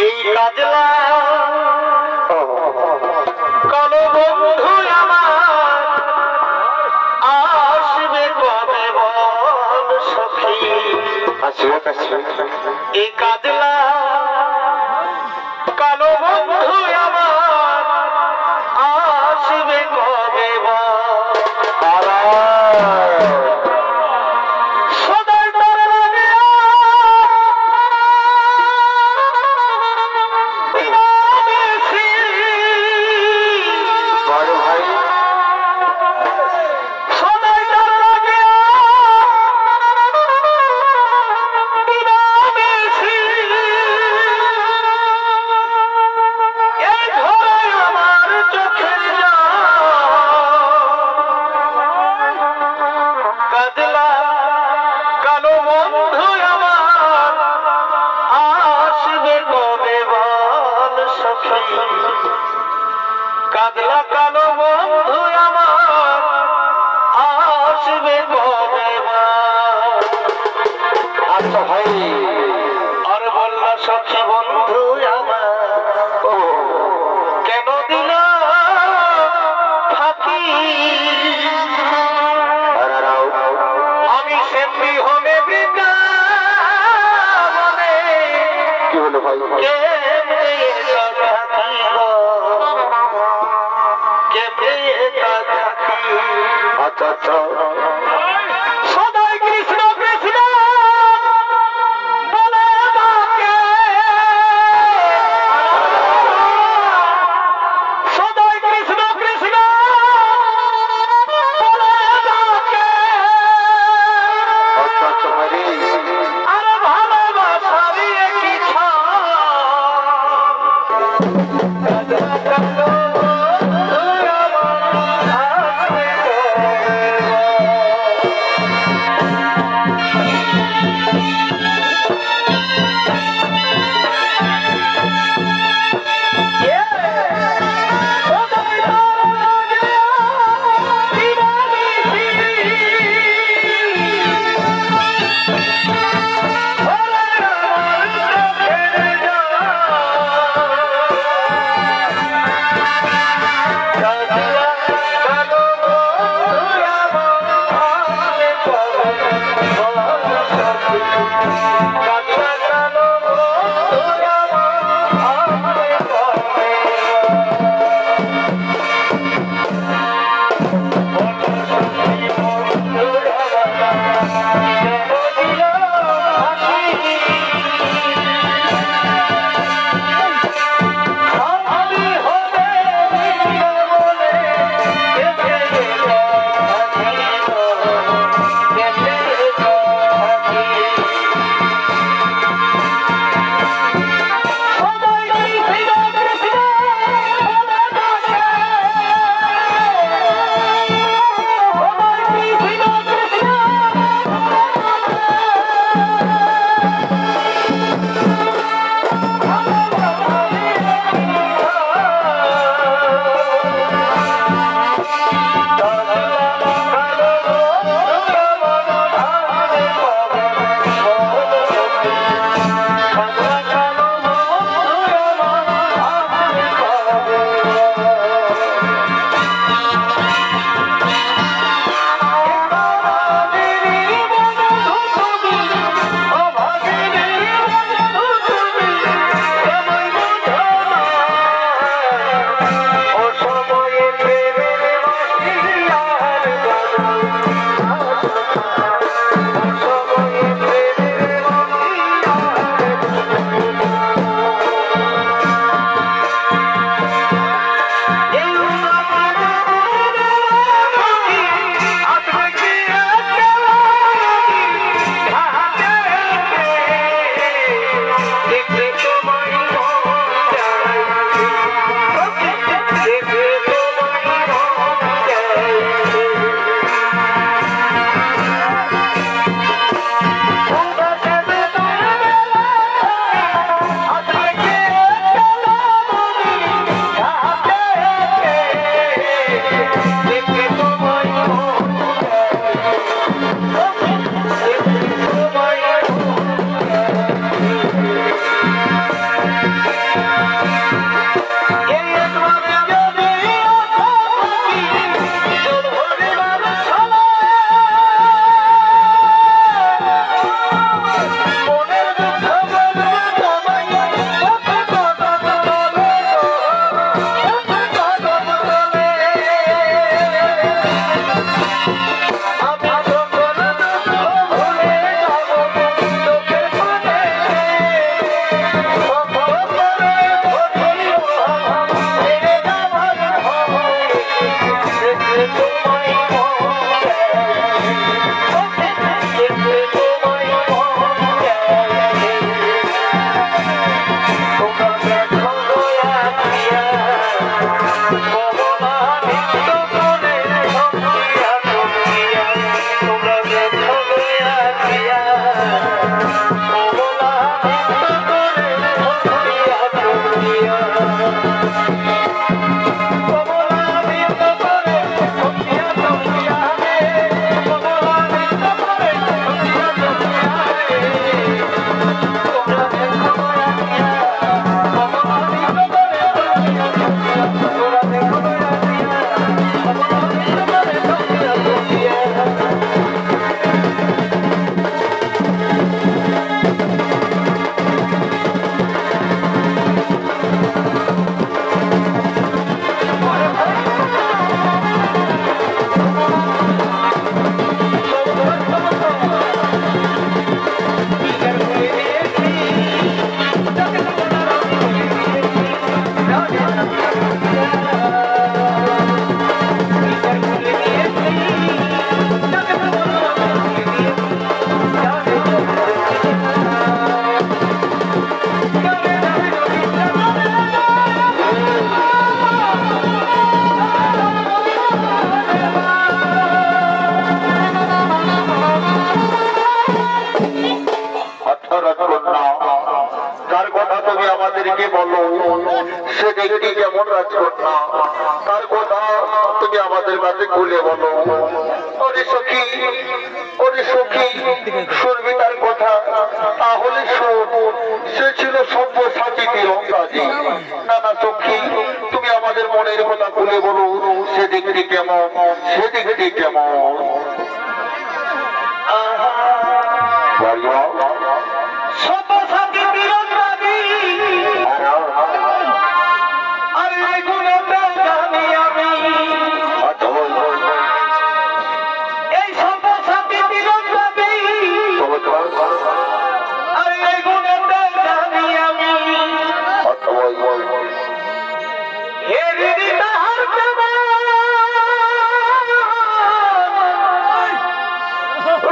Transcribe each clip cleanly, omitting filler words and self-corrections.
এই কাজলা কালো বন্ধু আমার আসবে কবে বল সখী। এই কাজলা কালো বন্ধু আমার আসবে কবে বল। কাজলা কালো বন্ধু আমার আসবে কবে বল। আচ্ছা ভাই আর বললা সখী বন্ধু আমার কেন দিল ফাঁকি। আমি সেমনি হলে বৃন্দাবনে কি হলো ভাই আচ্ছা আচ্ছা সদাই কৃষ্ণ কৃষ্ণ বলে ডাকে সদাই কৃষ্ণ কৃষ্ণ বলে ডাকে। আচ্ছা আচ্ছা হরি আর ভালোবাসারই কি ছাড় দিকে বলো সে দেখতে কেমন রাজকন্যা তার কথা তুমি আমাদের কাছে খুলে বলো। ওরে সখী শুনবি তার কথা, তাহলে শোন। সে ছিল সব্যসাচী তীরন্দাজী। না না সখী, তুমি আমাদের মনের কথা খুলে বলো সে দেখতে কেমন, সে দেখতে কেমন। সব্যসাচী তীরন্দাজী আরে গুণটা জানি আমি। এই সব্যসাচী তীরন্দাজী আরে গুণটা জানি আমি। হে দিদি তাহার কেমন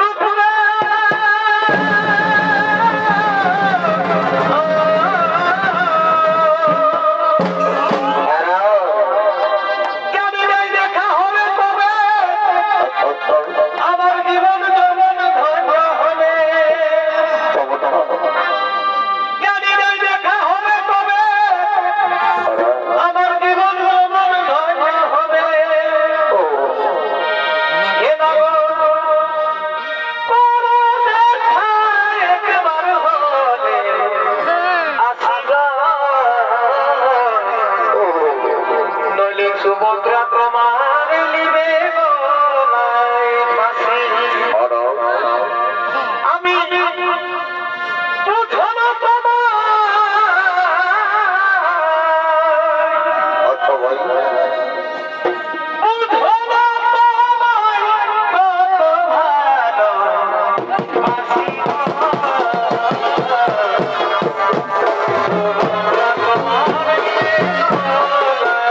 রূপরে জানি নাই দেখা হবে তবে আমার জীবন যৌবন ধন্য হবে। জানি নাই দেখা হবে তবে আমার জীবন যৌবন ধন্য হবে। হে বাবা কোনো দেখা একবার হলে আসিবা, নইলে সুভদ্রা তোমার নিবে গলায় ফাঁসি। আমি বুঝো না তোমার বুঝো না তোমায় কত ভালো বাসি। সুভদ্রা তোমার নিবে গলায়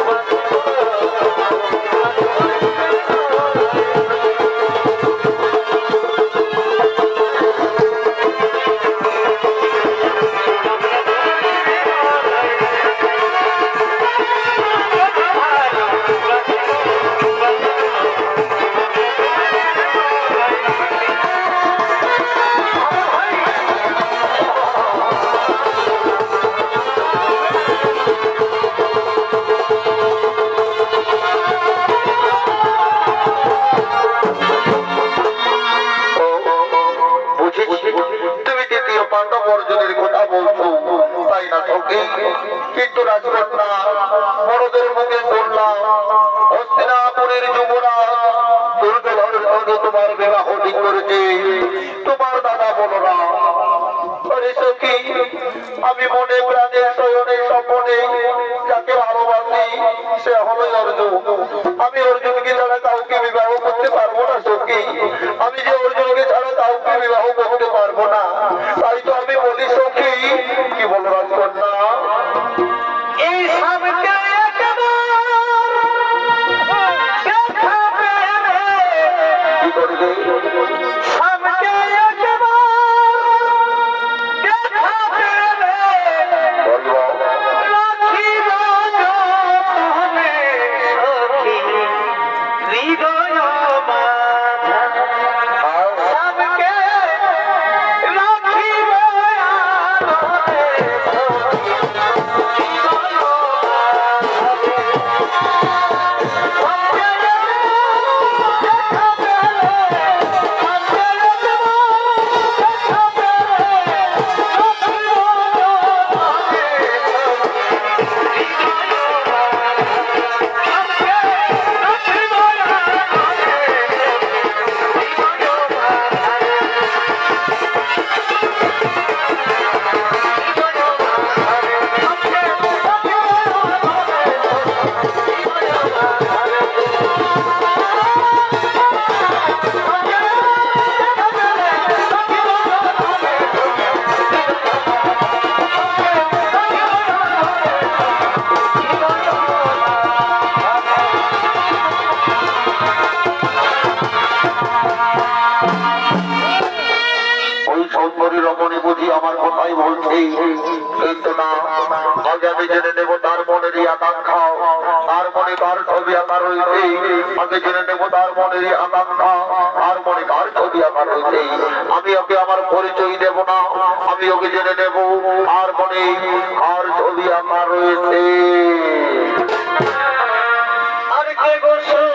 ফাঁসি। তুমি দ্বিতীয় পাণ্ডব অর্জনের কথা বলছো তাই না সখী? কিন্তু রাজকন্যা বড়দের মুখে শুনলাম হস্তিনাপুরের যুবরাজ দুর্যোধনের সঙ্গে তোমার বিবাহ ঠিক করেছে তোমার দাদা বলরাম। আরে সখী, আমি মনে প্রাণে শয়নে স্বপনে যাকে ভালোবাসি সে হলো অর্জুন। আমি অর্জুনকে ছাড়া কাউকে বিবাহ করতে পারবো না সখী। আমি যে অর্জুনকে ছাড়া কাউকে বিবাহ করতে পারবো না, তাই তো আমি বলি সখী। কি বলো রাজকন্যা? এই সামনে দেখা পেলে কি করবে? সামনে দেখা পেলে বলবো রাখিব যতনে সখী হৃদয় মাঝে। সামনে সুন্দরী রমণী বুঝি আমার কথাই বলছে, কিন্তু না, আগে আমি জেনে নেব তার মনেরই আকাঙ্ক্ষা, তার মনে কার ছবি আঁকা রয়েছে। আগে জেনে নেব তার মনেরই আকাঙ্ক্ষা, তার মনে কার ছবি আঁকা রয়েছে। আমি ওকে আমার পরিচয় দেব না, আমি ওকে জেনে নেব আর মনে কার ছবি আঁকা রয়েছে। আর কে গোসল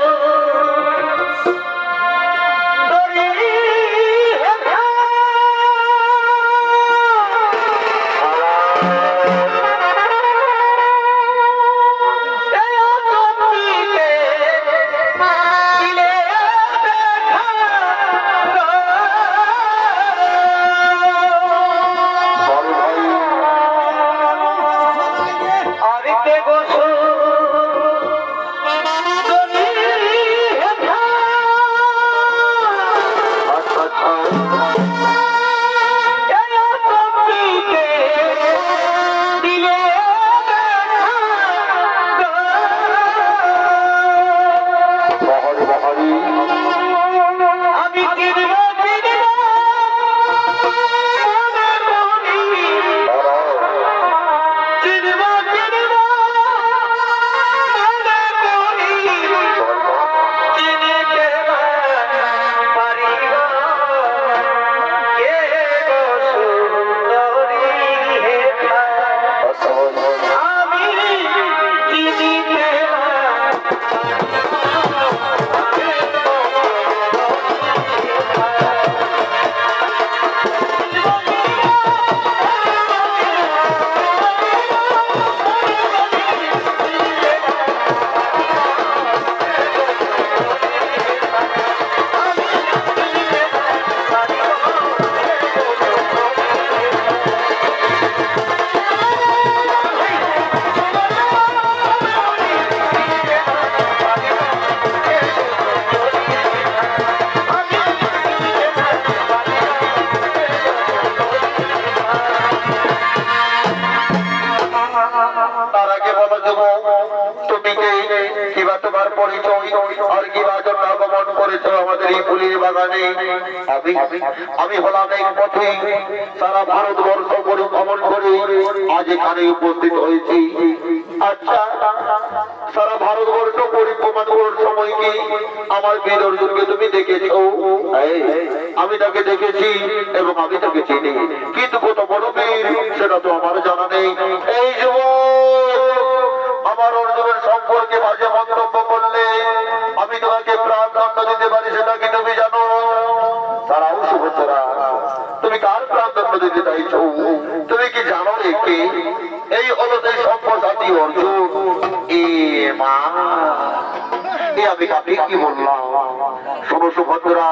আমি হলাম এই পথে সারা ভারতবর্ষ পরিভ্রমণ করে আজ এখানে উপস্থিত হয়েছি। আচ্ছা, সারা ভারতবর্ষ পরিভ্রমণ করার সময় কি আমার বীর অর্জুনকে তুমি দেখেছো? আমি তাকে দেখেছি এবং আমি তাকে চিনি, কিন্তু কত বড় বীর সেটা তো আমার জানা নেই। এই যুবক, আমার অর্জুনের সম্পর্কে বাজে মন্তব্য করলে আমি তোমাকে প্রাণদণ্ড দিতে পারি, সেটা কি তুমি জানো? তারাও শুভেচ্ছা, তুমি কার প্রাণদণ্ড দিতে চাইছো? তুমি কি জানো কে? এই হলো সেই সম্পর্কাতি অর্জুন। এ মা, আমি কাকে কি বললাম? শোনো সুভদ্রা,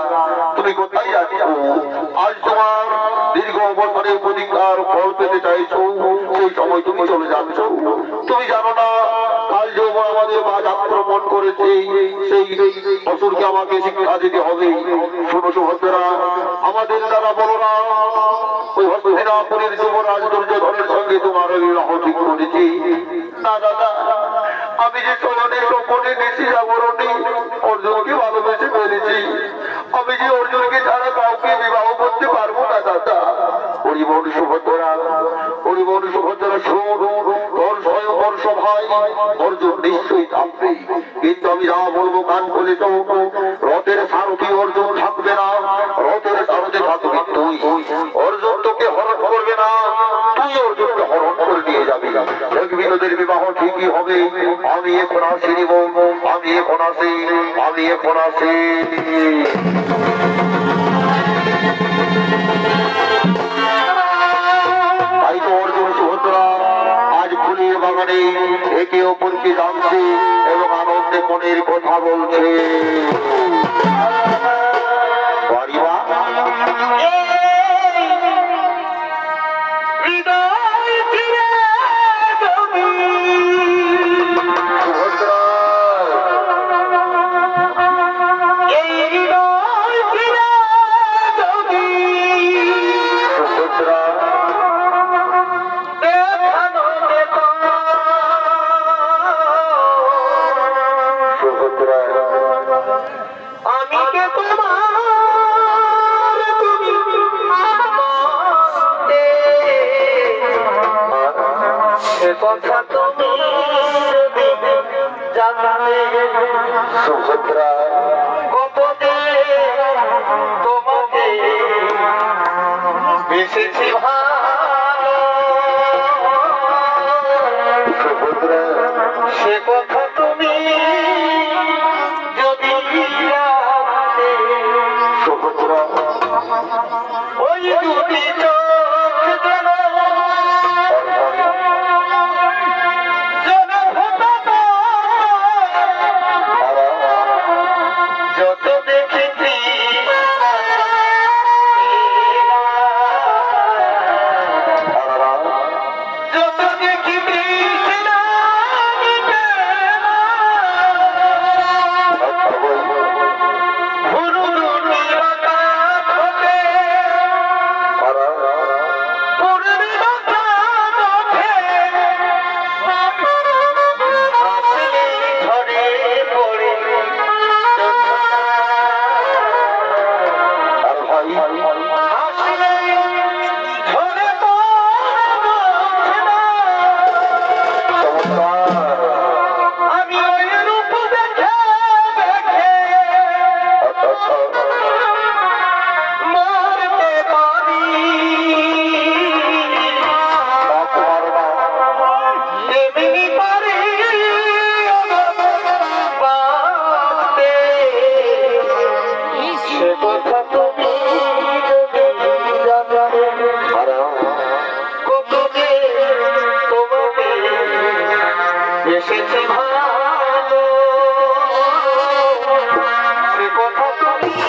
তুমি কোথায় যাচ্ছ? আজ তোমার দীর্ঘ বছরের প্রতীক্ষার ফল পেতে চাইছো, সেই সময় তুমি চলে যাচ্ছ। তুমি জানো না কাল যখন আমাদের বাজ আক্রমণ করেছে, সেই অসুরকে আমাকে শিক্ষা দিতে হবে। শোনো সুভদ্রা, আমাদের দ্বারা বলো না ওই হস্তিনাপুরের যুবরাজ দুর্যোধনের সঙ্গে তোমার বিবাহ ঠিক করেছি। না দাদা, আমি যে চলনের গোপনে নিশি জাগরণী অর্জুনকে ভালোবেসে ফেলেছি, আমি যে অর্জুনকে ছাড়া কাউকে বিবাহ করতে পারবো না দাদা। হরিবল সুভদ্রা, হরিবল সুভদ্রা, শোন, তোর স্বয়ংবর সভায় অর্জুন নিশ্চয়ই থাকবে, কিন্তু আমি যা বলবো কান খুলে তো। রথের সারথি অর্জুন থাকবে না, রথের সারথি থাকবে তুই। অর্জুন তোকে হরণ করবে না, তুই অর্জুনকে হরণ করে নিয়ে যাবি। দেখবি তোদের বিবাহ ঠিকই হবে। আমি এখন আসি নিব, আমি এখন আসি, আমি এখন আসি। তাই তো অর্জুন সুভদ্রা আজ ফুলের বাগানে একে অপরকে জানছে এবং আনন্দে মনের কথা বলছে। কথা তুমি যদি জানতে সুভদ্রা কতদিন তোমাকে বেসেছি ভালো সুভদ্রা সে কথা তুমি যদি জানতে সুভদ্রা ওই দুটি চোখ যেন যত দেখেছি যত দেখি এসেছি ভালো সে কথা তুমি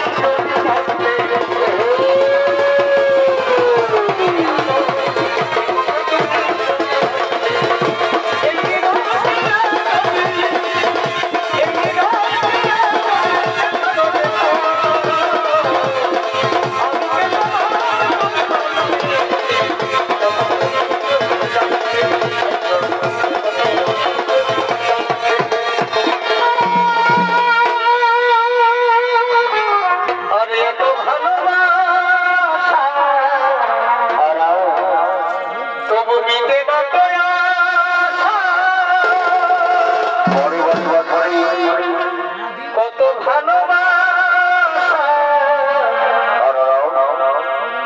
কত ভালোবাসা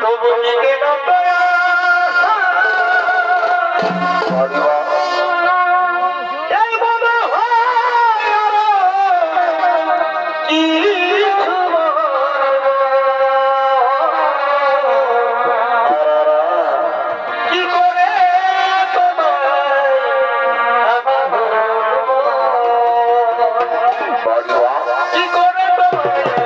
তবু নিতে না এই মনে হয় কিছু কি করে তোমায় কি করে তোমায়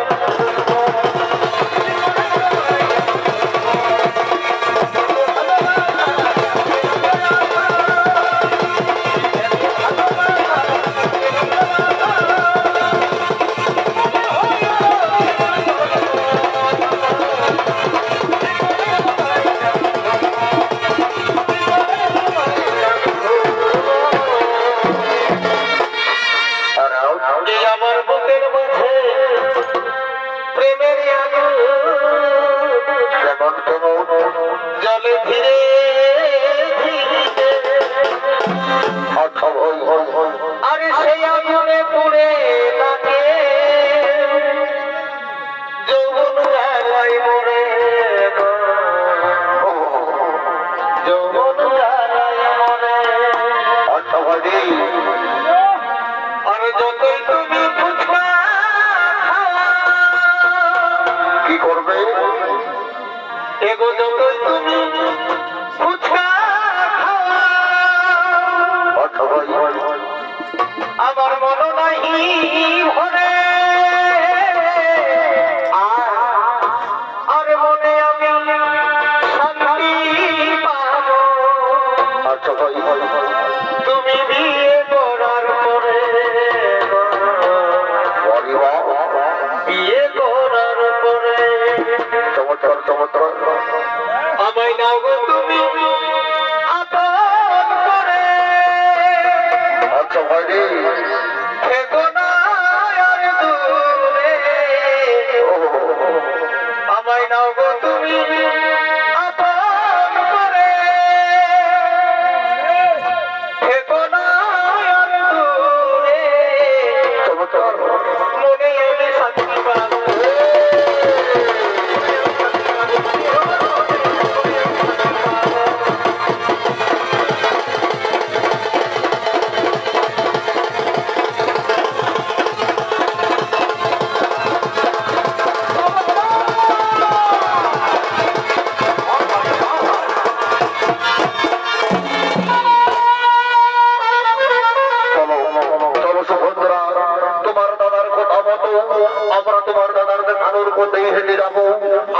পথেই হেঁটে যাবো,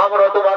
আমরা তোমার